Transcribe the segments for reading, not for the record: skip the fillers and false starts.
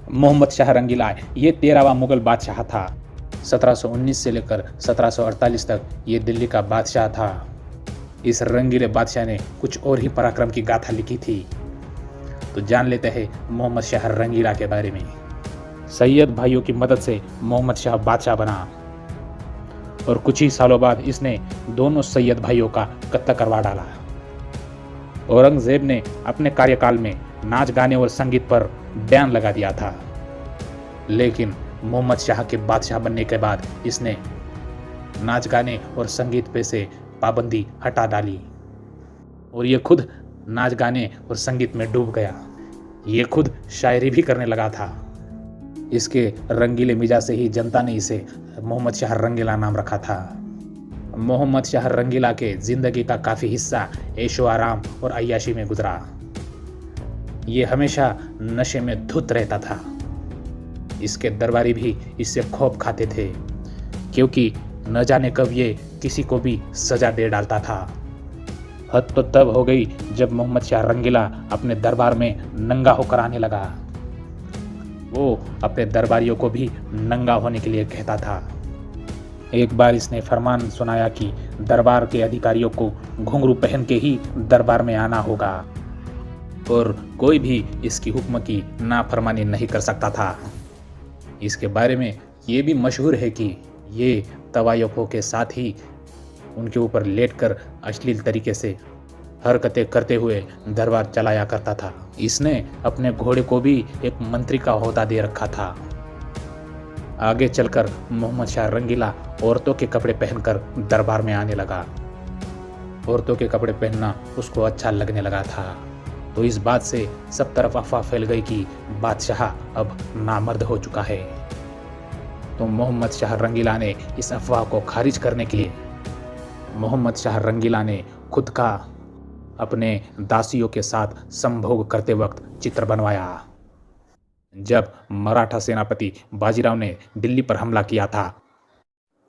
मोहम्मद शाह रंगीला ये 13वां मुगल बादशाह था। 1719 से लेकर 1748 तक ये दिल्ली का बादशाह था। इस रंगीले बादशाह ने कुछ और ही पराक्रम की गाथा लिखी थी। तो जान लेते हैं मोहम्मद शाह रंगीला के बारे में। सैयद भाइयों की मदद से मोहम्मद शाह बादशाह बना और कुछ ही सालों बाद इसने दोनों सैयद भाइयों का कत्ल करवा डाला। औरंगजेब ने अपने कार्यकाल में नाच गाने और संगीत पर बैन लगा दिया था, लेकिन मोहम्मद शाह के बादशाह बनने के बाद इसने नाच गाने और संगीत पे से पाबंदी हटा डाली और ये खुद नाच गाने और संगीत में डूब गया। ये खुद शायरी भी करने लगा था। इसके रंगीले मिजाज से ही जनता ने इसे मोहम्मद शाह रंगीला नाम रखा था। मोहम्मद शाह रंगीला के जिंदगी का काफ़ी हिस्सा ऐशो आराम और अय्याशी में गुजरा। ये हमेशा नशे में धुत रहता था। इसके दरबारी भी इससे खौफ खाते थे, क्योंकि न जाने कब ये किसी को भी सजा दे डालता था। हद तो तब हो गई जब मोहम्मद शाह रंगीला अपने दरबार में नंगा होकर आने लगा। वो अपने दरबारियों को भी नंगा होने के लिए कहता था। एक बार इसने फरमान सुनाया कि दरबार के अधिकारियों को घुंघरू पहन के ही दरबार में आना होगा और कोई भी इसकी हुक्म की नाफरमानी नहीं कर सकता था। इसके बारे में ये भी मशहूर है कि ये तवायफों के साथ ही उनके ऊपर लेटकर अश्लील तरीके से हरकतें करते हुए दरबार चलाया करता था। इसने अपने घोड़े को भी एक मंत्री का ओहदा दे रखा था। आगे चलकर मोहम्मद शाह रंगीला औरतों के कपड़े पहनकर दरबार में आने लगा। औरतों के कपड़े पहनना उसको अच्छा लगने लगा था। तो इस बात से सब तरफ अफवाह फैल गई कि बादशाह अब नामर्द हो चुका है। तो मोहम्मद शाह रंगीला ने इस अफवाह को खारिज करने के लिए मोहम्मद शाह रंगीला ने खुद का अपने दासियों के साथ संभोग करते वक्त चित्र बनवाया। जब मराठा सेनापति बाजीराव ने दिल्ली पर हमला किया था,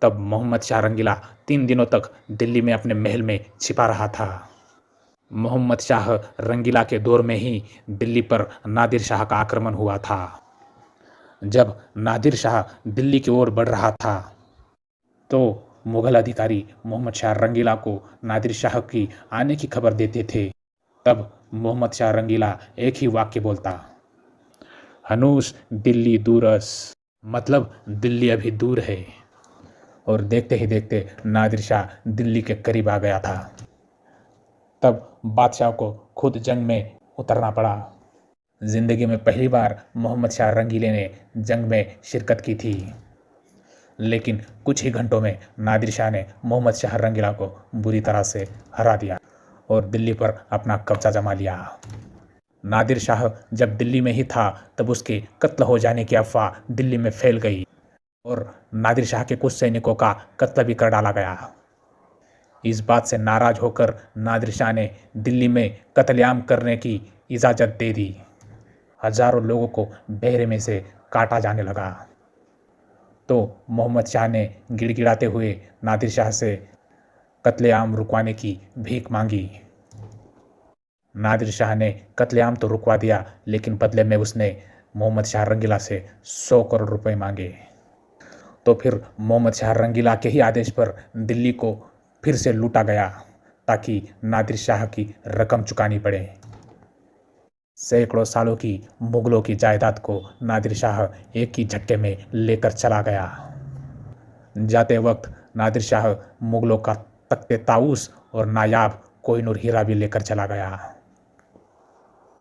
तब मोहम्मद शाह रंगीला 3 दिनों तक दिल्ली में अपने महल में छिपा रहा था। मोहम्मद शाह रंगीला के दौर में ही दिल्ली पर नादिर शाह का आक्रमण हुआ था। जब नादिर शाह दिल्ली की ओर बढ़ रहा था, तो मुगल अधिकारी मोहम्मद शाह रंगीला को नादिर शाह की आने की खबर देते थे। तब मोहम्मद शाह रंगीला एक ही वाक्य बोलता, हनूस दिल्ली दूरस, मतलब दिल्ली अभी दूर है। और देखते ही देखते नादिर शाह दिल्ली के करीब आ गया था। तब बादशाह को खुद जंग में उतरना पड़ा। जिंदगी में पहली बार मोहम्मद शाह रंगीले ने जंग में शिरकत की थी, लेकिन कुछ ही घंटों में नादिर शाह ने मोहम्मद शाह रंगीला को बुरी तरह से हरा दिया और दिल्ली पर अपना कब्जा जमा लिया। नादिर शाह जब दिल्ली में ही था, तब उसके कत्ल हो जाने की अफवाह दिल्ली में फैल गई और नादिर शाह के कुछ सैनिकों का कत्ल भी कर डाला गया। इस बात से नाराज होकर नादिर शाह ने दिल्ली में कत्लेआम करने की इजाज़त दे दी। हजारों लोगों को बहरे में से काटा जाने लगा। तो मोहम्मद शाह ने गिड़गिड़ाते हुए नादिर शाह से कत्लेआम रुकवाने की भीख मांगी। नादिर शाह ने कत्लेआम तो रुकवा दिया, लेकिन बदले में उसने मोहम्मद शाह रंगीला से 100 करोड़ रुपए मांगे। तो फिर मोहम्मद शाह रंगीला के ही आदेश पर दिल्ली को फिर से लूटा गया, ताकि नादिर शाह की रकम चुकानी पड़े। सैकड़ों सालों की मुगलों की जायदाद को नादिर शाह एक ही झटके में लेकर चला गया। जाते वक्त नादिर शाह मुगलों का तख्ते ताऊस और नायाब कोहिनूर हीरा भी लेकर चला गया।